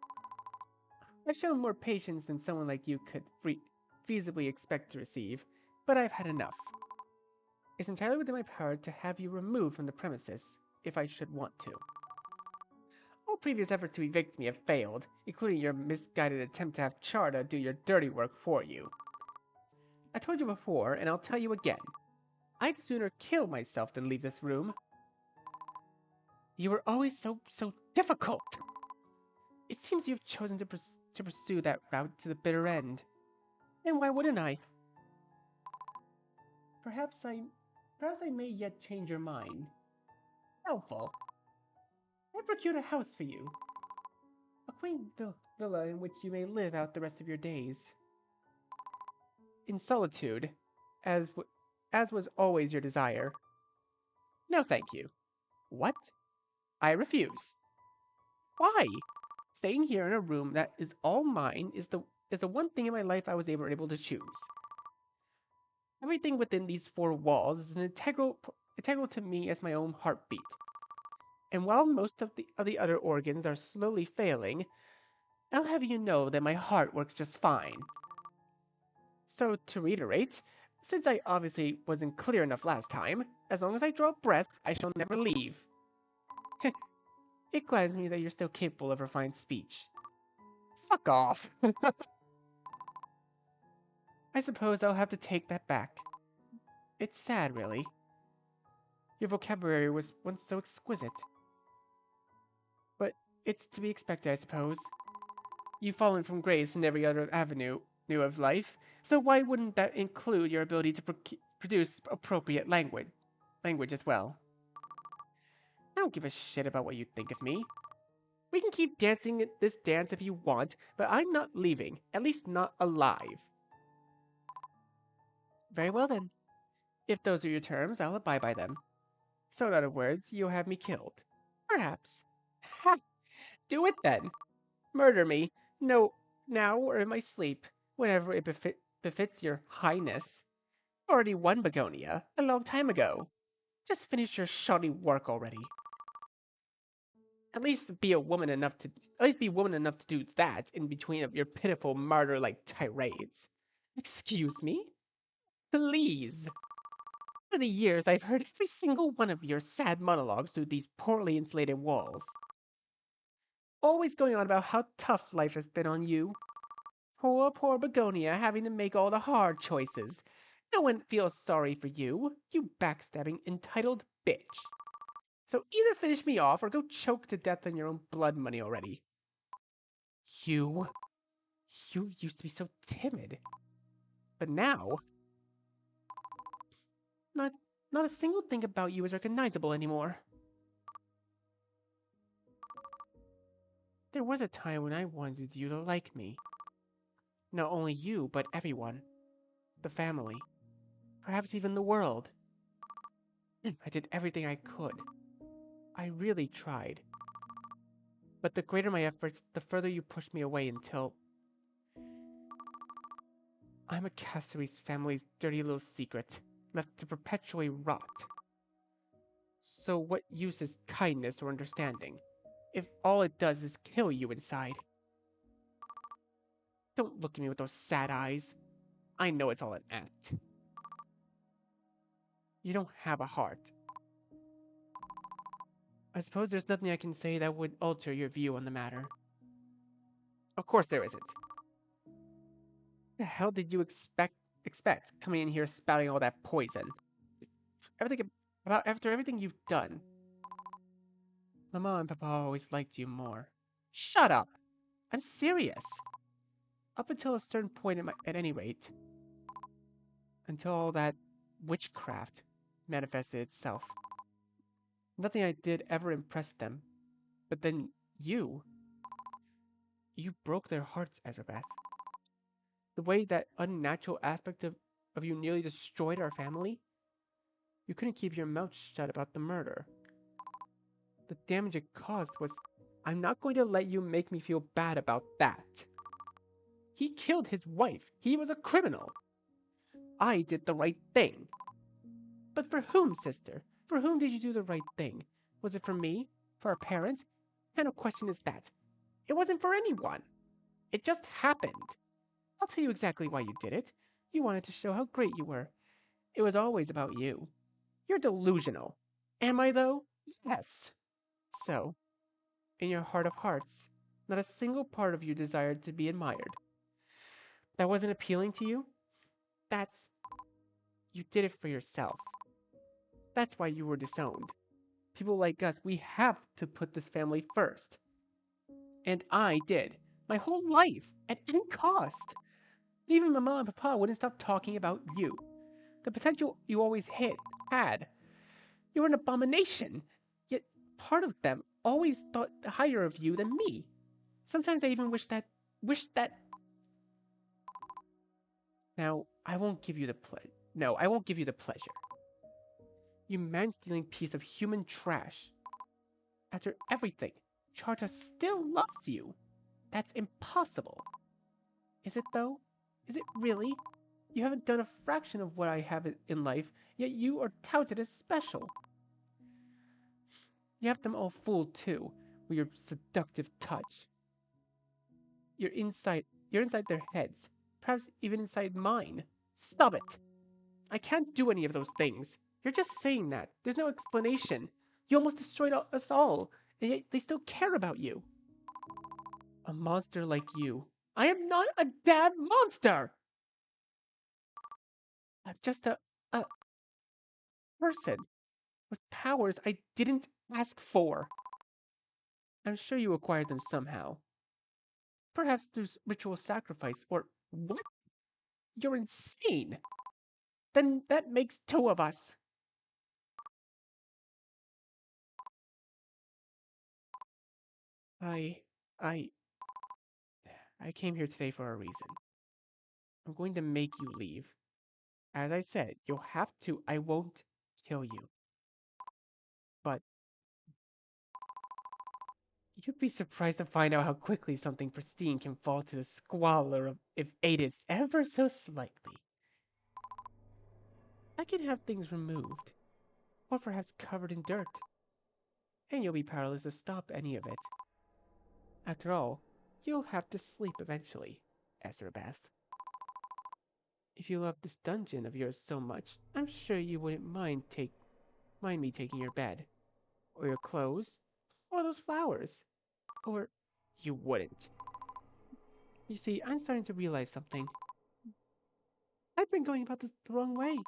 Speaker 1: I've shown more patience than someone like you could feasibly expect to receive, but I've had enough. It's entirely within my power to have you removed from the premises, if I should want to. All previous efforts to evict me have failed, including your misguided attempt to have Charta do your dirty work for you. I told you before, and I'll tell you again. I'd sooner kill myself than leave this room. You were always so difficult. It seems you've chosen to pursue that route to the bitter end. And why wouldn't I? Perhaps I may yet change your mind. Helpful. I procured a house for you. A quaint villa in which you may live out the rest of your days. In solitude, as, as was always your desire. No, thank you. What? I refuse. Why? Staying here in a room that is all mine is the one thing in my life I was able to choose. Everything within these four walls is an integral to me as my own heartbeat. And while most of the other organs are slowly failing, I'll have you know that my heart works just fine. So, to reiterate, since I obviously wasn't clear enough last time, as long as I draw breath, I shall never leave. It gladdens me that you're still capable of refined speech. Fuck off. I suppose I'll have to take that back. It's sad, really. Your vocabulary was once so exquisite. But it's to be expected, I suppose. You've fallen from grace in every other avenue of life, so why wouldn't that include your ability to produce appropriate language as well? I don't give a shit about what you think of me. We can keep dancing this dance if you want, but I'm not leaving, at least not alive. Very well then. If those are your terms, I'll abide by them. So in other words, you'll have me killed. Perhaps. Ha! Do it then. Murder me. No, now or in my sleep, whenever it befits your highness. Already won Begonia, a long time ago. Just finish your shoddy work already. At least be woman enough to do that in between of your pitiful martyr-like tirades. Excuse me? Please. For the years, I've heard every single one of your sad monologues through these poorly insulated walls. Always going on about how tough life has been on you. Poor Begonia having to make all the hard choices. No one feels sorry for you, you backstabbing, entitled bitch. So either finish me off or go choke to death on your own blood money already. You used to be so timid. But now, not a single thing about you is recognizable anymore. There was a time when I wanted you to like me. Not only you, but everyone. The family. Perhaps even the world. I did everything I could. I really tried. But the greater my efforts, the further you pushed me away until... I'm a castaways family's dirty little secret, left to perpetually rot. So what use is kindness or understanding, if all it does is kill you inside? Don't look at me with those sad eyes. I know it's all an act. You don't have a heart. I suppose there's nothing I can say that would alter your view on the matter. Of course there isn't. What the hell did you expect coming in here spouting all that poison? After everything you've done. Mama and Papa always liked you more. Shut up! I'm serious. Up until a certain point at any rate. Until all that witchcraft manifested itself. Nothing I did ever impressed them. But then you broke their hearts, Ezrebeth. The way that unnatural aspect of you nearly destroyed our family? You couldn't keep your mouth shut about the murder. The damage it caused was... I'm not going to let you make me feel bad about that. He killed his wife. He was a criminal. I did the right thing. But for whom, sister? For whom did you do the right thing? Was it for me? For our parents? What kind of question is that? It wasn't for anyone. It just happened. I'll tell you exactly why you did it. You wanted to show how great you were. It was always about you. You're delusional. Am I, though? Yes. So, in your heart of hearts, not a single part of you desired to be admired. That wasn't appealing to you? You did it for yourself. That's why you were disowned. People like us, we have to put this family first. And I did. My whole life. At any cost. Even Mama and Papa wouldn't stop talking about you. The potential you always had. You were an abomination. Yet part of them always thought higher of you than me. Sometimes I even wish that. Now, I won't give you the ple- No, I won't give you the pleasure. You man-stealing piece of human trash. After everything, Charta still loves you. That's impossible. Is it though? Is it really? You haven't done a fraction of what I have in life, yet you are touted as special. You have them all fooled too, with your seductive touch. You're inside their heads, perhaps even inside mine. Stop it! I can't do any of those things. You're just saying that. There's no explanation. You almost destroyed us all, and yet they still care about you. A monster like you. I am not a damn monster! I'm just a person with powers I didn't ask for. I'm sure you acquired them somehow. Perhaps through ritual sacrifice or what? You're insane! Then that makes two of us. I. I. I came here today for a reason. I'm going to make you leave. As I said, you'll have to. I won't kill you. But you'd be surprised to find out how quickly something pristine can fall to the squalor of if aided ever so slightly. I can have things removed, or perhaps covered in dirt, and you'll be powerless to stop any of it. After all, you'll have to sleep eventually, Ezrebeth. If you love this dungeon of yours so much, I'm sure you wouldn't mind me taking your bed, or your clothes, or those flowers, or you wouldn't. You see, I'm starting to realize something. I've been going about this the wrong way.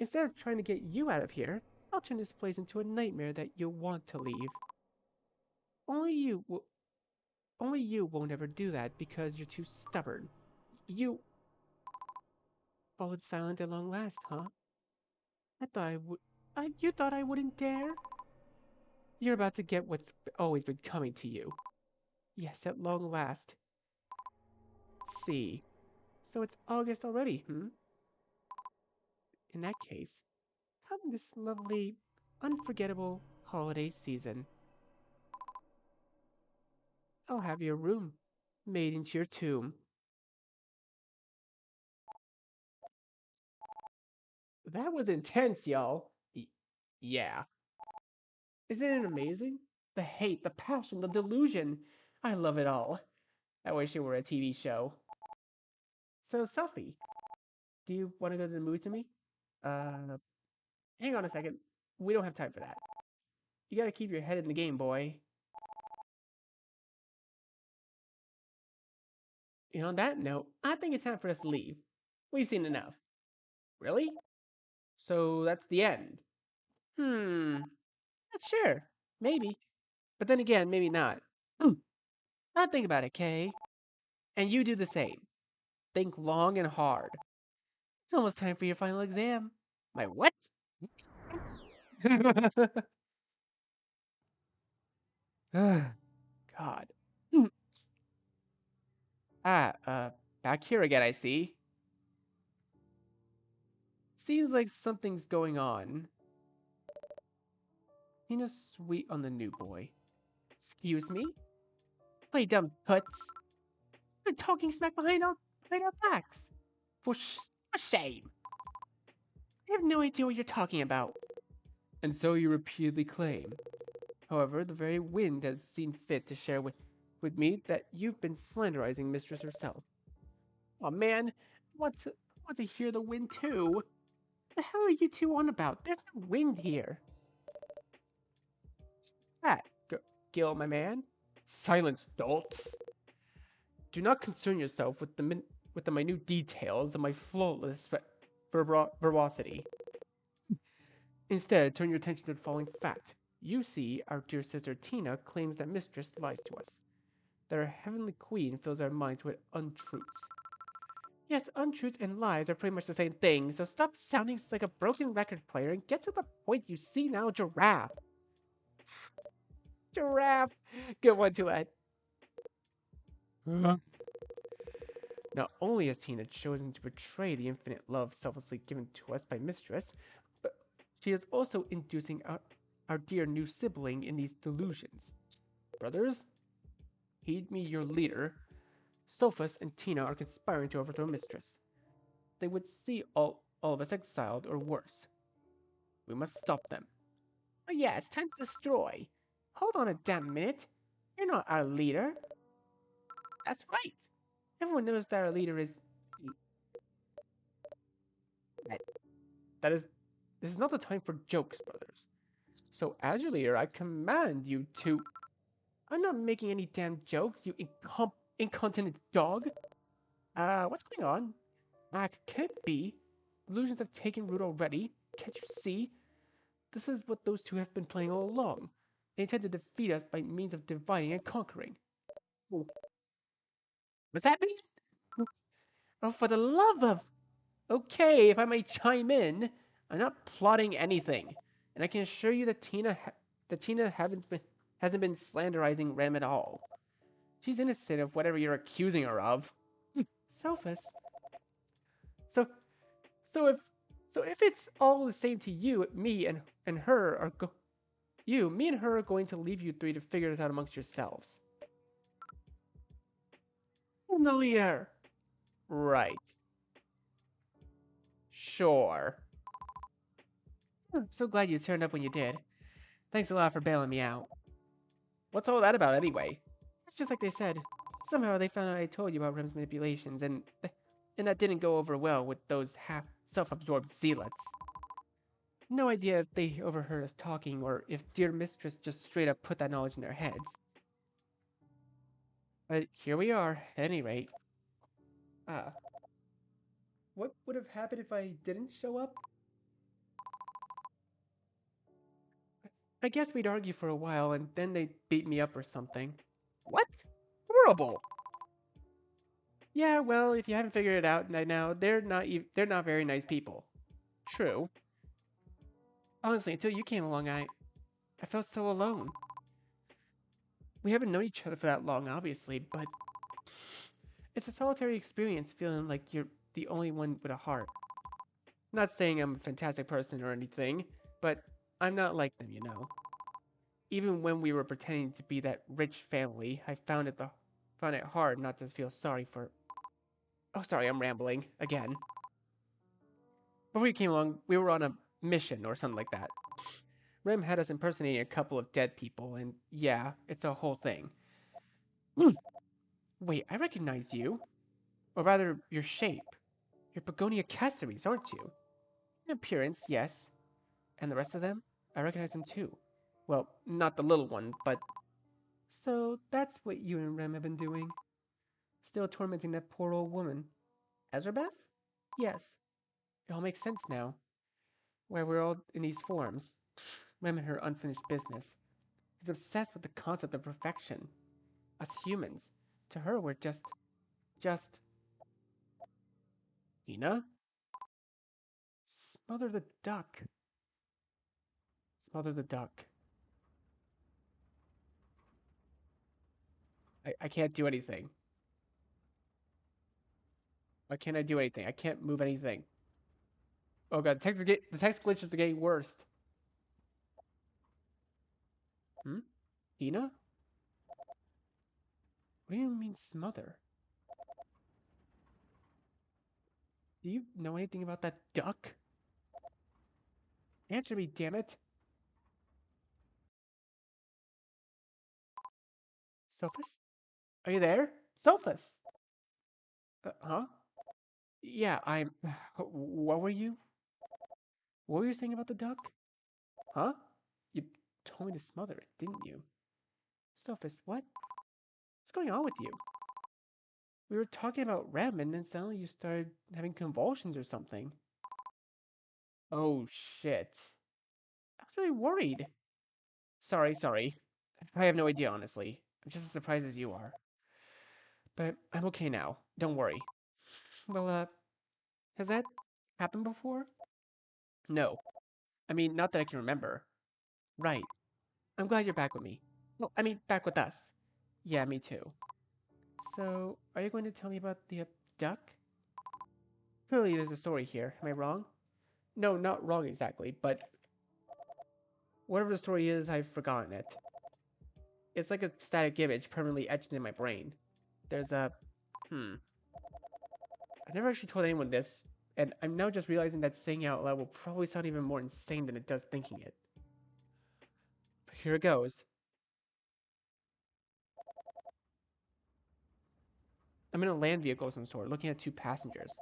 Speaker 1: Instead of trying to get you out of here, I'll turn this place into a nightmare that you'll want to leave. Only you will. Only you won't ever do that because you're too stubborn. You followed silent at long last, huh? I thought I would. You thought I wouldn't dare? You're about to get what's always been coming to you. Yes, at long last. Let's see. So it's August already, hmm? In that case, come this lovely, unforgettable holiday season, I'll have your room made into your tomb. That was intense, y'all. Yeah. Isn't it amazing? The hate, the passion, the delusion. I love it all. I wish it were a TV show. So, Sophie, do you want to go to the movies with me? Uh, hang on a second. We don't have time for that. You gotta keep your head in the game, boy. And on that note, I think it's time for us to leave. We've seen enough. Really? So that's the end. Not sure. Maybe. But then again, maybe not. Now think about it, Kay. And you do the same. Think long and hard. It's almost time for your final exam. My what? God. Ah, back here again, I see. Seems like something's going on. Nina's sweet on the new boy. Excuse me? Play dumb toots. You're talking smack behind our backs. For shame. I have no idea what you're talking about. And so you repeatedly claim. However, the very wind has seen fit to share with me that you've been slanderizing Mistress herself. Oh man, want to hear the wind too. What the hell are you two on about? There's no wind here. That, Gil, my man. Silence, dolts. Do not concern yourself with the minute details of my flawless verbosity. Instead, turn your attention to the following fact. You see, our dear sister Tina claims that Mistress lies to us, that our heavenly queen fills our minds with untruths. Yes, untruths and lies are pretty much the same thing, so stop sounding like a broken record player and get to the point. You see now, Giraffe. Giraffe! Good one to it. Huh? Not only has Tina chosen to betray the infinite love selflessly given to us by Mistress, but she is also inducing our dear new sibling in these delusions. Brothers, heed me your leader. Sophus and Tina are conspiring to overthrow Mistress. They would see all of us exiled or worse. We must stop them. Oh yeah, it's time to destroy. Hold on a damn minute. You're not our leader. That's right. Everyone knows that our leader is... That, that is... This is not the time for jokes, brothers. So as your leader, I command you to... I'm not making any damn jokes, you incontinent dog. What's going on? Can it be? Illusions have taken root already. Can't you see? This is what those two have been playing all along. They intend to defeat us by means of dividing and conquering. Oh, what's that mean? Oh, for the love of... Okay, if I may chime in, I'm not plotting anything. And I can assure you that Tina hasn't been slanderizing Rem at all. She's innocent of whatever you're accusing her of. Sophus. So, so if, so if it's all the same to you, and her are me and her are going to leave you three to figure this out amongst yourselves. I'm the leader. Right. Sure. I'm so glad you turned up when you did. Thanks a lot for bailing me out. What's all that about anyway? It's just like they said. Somehow they found out I told you about Rem's manipulations, and that didn't go over well with those half self-absorbed zealots. No idea if they overheard us talking or if dear mistress just straight up put that knowledge in their heads. But here we are, at any rate. Ah. What would have happened if I didn't show up? I guess we'd argue for a while and then they'd beat me up or something. What? Horrible! Yeah, well, if you haven't figured it out now, they're not very nice people. True. Honestly, until you came along, I felt so alone. We haven't known each other for that long, obviously, but it's a solitary experience feeling like you're the only one with a heart. Not saying I'm a fantastic person or anything, but I'm not like them, you know. Even when we were pretending to be that rich family, I found it hard not to feel sorry for... Oh, sorry, I'm rambling again. Before you came along, we were on a mission or something like that. Rem had us impersonating a couple of dead people, and yeah, it's a whole thing. Wait, I recognize you. Or rather, your shape. You're Begonia Caceres, aren't you? In appearance, yes. And the rest of them? I recognize them too. Well, not the little one, but... So, that's what you and Rem have been doing. Still tormenting that poor old woman. Ezrebeth? Yes. It all makes sense now. Why we're all in these forms. Rem and her unfinished business. She's obsessed with the concept of perfection. Us humans. To her, we're just... Tina? Smother the duck. Smother the duck. I can't do anything. Why can't I do anything? I can't move anything. Oh god, the text glitch is getting worst. Hmm? Tina? What do you mean smother? Do you know anything about that duck? Answer me, damn it. Sophus? Are you there? Sophus! Huh? Yeah, I'm... What were you? What were you saying about the duck? Huh? You told me to smother it, didn't you? Sophus, what? What's going on with you? We were talking about Rem and then suddenly you started having convulsions or something. Oh shit. I was really worried. Sorry. I have no idea, honestly. I'm just as surprised as you are. But I'm okay now. Don't worry. Well, has that happened before? No. I mean, not that I can remember. Right. I'm glad you're back with me. Well, I mean, back with us. Yeah, me too. So, are you going to tell me about the duck? Clearly, there's a story here. Am I wrong? No, not wrong exactly, but whatever the story is, I've forgotten it. It's like a static image permanently etched in my brain. There's a. Hmm. I've never actually told anyone this, and I'm now just realizing that saying it out loud will probably sound even more insane than it does thinking it. But here it goes. I'm in a land vehicle of some sort, looking at two passengers.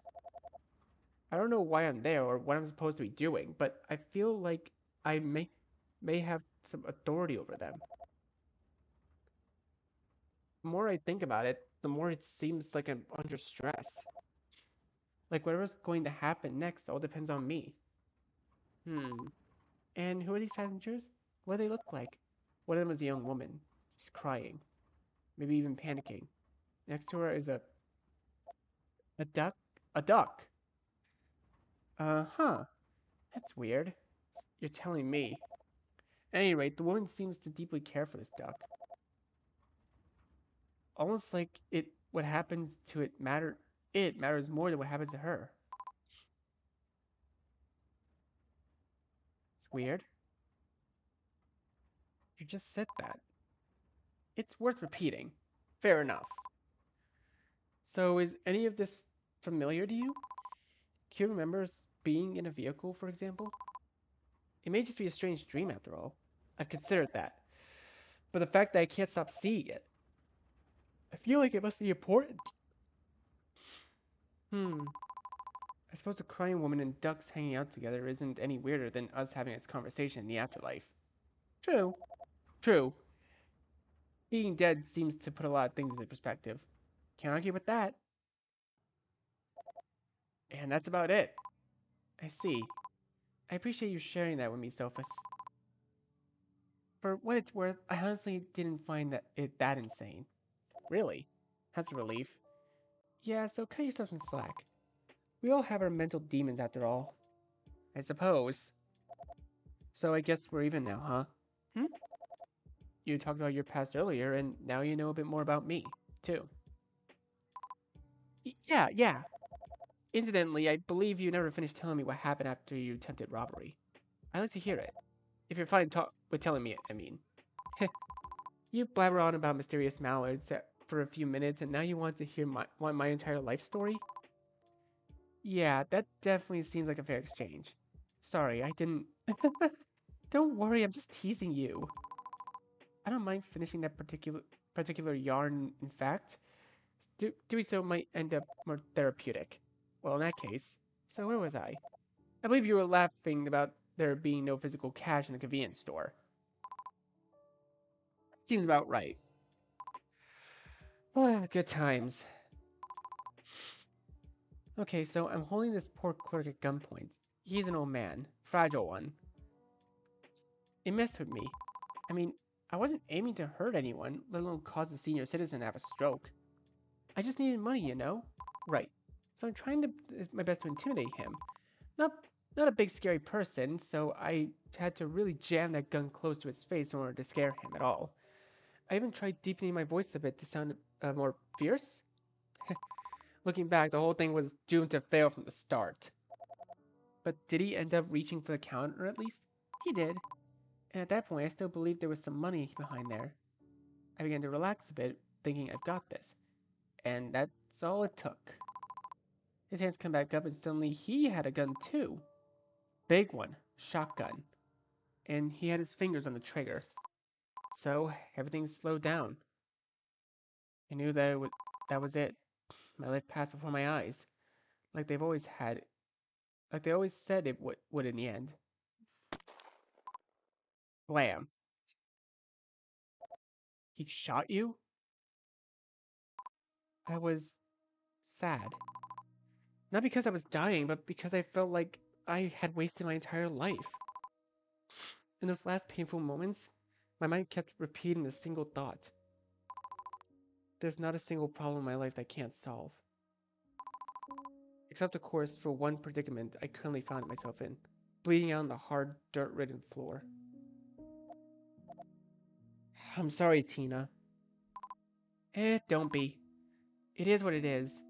Speaker 1: I don't know why I'm there or what I'm supposed to be doing, but I feel like I may have some authority over them. The more I think about it, the more it seems like I'm under stress. Like whatever's going to happen next all depends on me. Hmm. And who are these passengers? What do they look like? One of them is a young woman. She's crying. Maybe even panicking. Next to her is a duck? A duck. Huh. That's weird. You're telling me. At any rate, the woman seems to deeply care for this duck. Almost like what happens to it matters more than what happens to her. It's weird. You just said that. It's worth repeating. Fair enough. So is any of this familiar to you? Q remembers being in a vehicle, for example? It may just be a strange dream after all. I've considered that. But the fact that I can't stop seeing it, I feel like it must be important. Hmm. I suppose the crying woman and ducks hanging out together isn't any weirder than us having this conversation in the afterlife. True. True. Being dead seems to put a lot of things into perspective. Can't argue with that. And that's about it. I see. I appreciate you sharing that with me, Sophus. For what it's worth, I honestly didn't find that insane. Really? That's a relief. Yeah, so cut yourself some slack. We all have our mental demons after all. I suppose. So I guess we're even now, huh? Hmm? You talked about your past earlier, and now you know a bit more about me, too. Yeah. Incidentally, I believe you never finished telling me what happened after you attempted robbery. I'd like to hear it. If you're fine with telling me it, I mean. You blabber on about mysterious mallards for a few minutes, and now you want to hear my entire life story? Yeah, that definitely seems like a fair exchange. Sorry, I didn't... Don't worry, I'm just teasing you. I don't mind finishing that particular yarn, in fact. Doing so might end up more therapeutic. Well, in that case, so where was I? I believe you were laughing about there being no physical cash in the convenience store. Seems about right. Oh, good times. Okay, so I'm holding this poor clerk at gunpoint. He's an old man, fragile one. It messed with me. I mean, I wasn't aiming to hurt anyone, let alone cause a senior citizen to have a stroke. I just needed money, you know? Right. So I'm trying my best to intimidate him. Not not a big scary person, so I had to really jam that gun close to his face in order to scare him at all. I even tried deepening my voice a bit to sound more fierce. Looking back, the whole thing was doomed to fail from the start. But did he end up reaching for the counter at least? He did. And at that point, I still believed there was some money behind there. I began to relax a bit, thinking I've got this. And that's all it took. His hands come back up and suddenly he had a gun too. Big one, shotgun. And he had his fingers on the trigger. So everything slowed down. I knew that was it. My life passed before my eyes. Like they've always had like they always said it would in the end. Blam. He shot you? I was sad. Not because I was dying, but because I felt like I had wasted my entire life. In those last painful moments, my mind kept repeating the single thought. There's not a single problem in my life that I can't solve. Except, of course, for one predicament I currently found myself in. Bleeding out on the hard, dirt-ridden floor. I'm sorry, Tina. Don't be. It is what it is.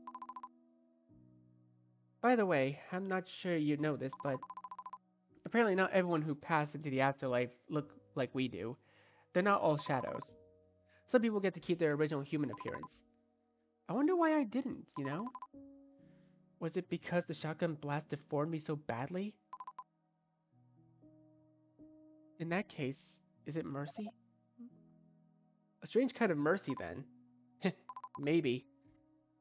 Speaker 1: By the way, I'm not sure you know this, but apparently not everyone who passed into the afterlife look like we do. They're not all shadows. Some people get to keep their original human appearance. I wonder why I didn't, you know? Was it because the shotgun blast deformed me so badly? In that case, is it mercy? A strange kind of mercy, then. Maybe.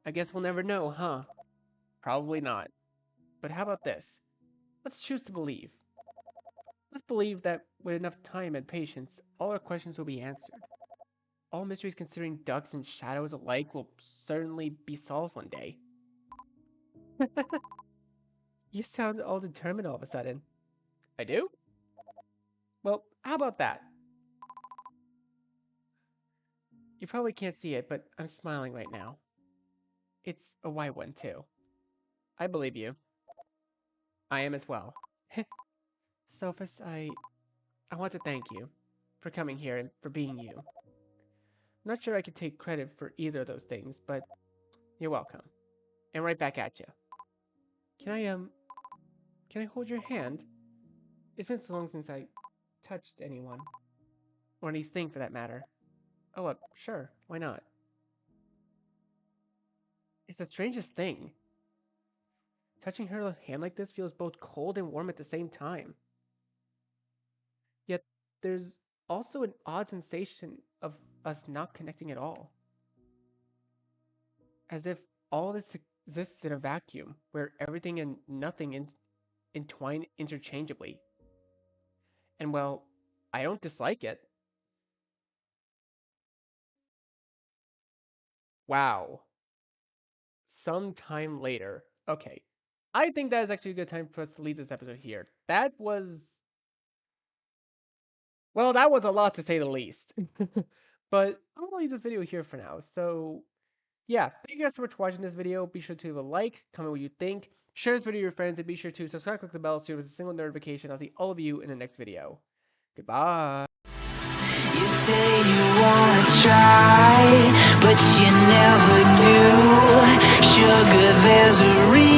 Speaker 1: I guess we'll never know, huh? Probably not. But how about this? Let's choose to believe. Let's believe that with enough time and patience, all our questions will be answered. All mysteries concerning ducks and shadows alike will certainly be solved one day. You sound all determined all of a sudden. I do? Well, how about that? You probably can't see it, but I'm smiling right now. It's a white one, too. I believe you. I am as well. Sophus, I want to thank you for coming here and for being you. I'm not sure I could take credit for either of those things, but you're welcome. And right back at you. Can I hold your hand? It's been so long since I touched anyone. Or anything for that matter. Oh, sure, why not? It's the strangest thing. Touching her hand like this feels both cold and warm at the same time. Yet, there's also an odd sensation of us not connecting at all. As if all this exists in a vacuum, where everything and nothing entwine interchangeably. And well, I don't dislike it. Wow. Sometime later. Okay. I think that is actually a good time for us to leave this episode here. That was... Well, that was a lot to say the least. But I'm going to leave this video here for now. So, yeah. Thank you guys so much for watching this video. Be sure to leave a like, comment what you think, share this video with your friends, and be sure to subscribe, click the bell so you have a single notification. I'll see all of you in the next video. Goodbye.
Speaker 2: You say you wanna try, but you never do. Sugar, there's a reason.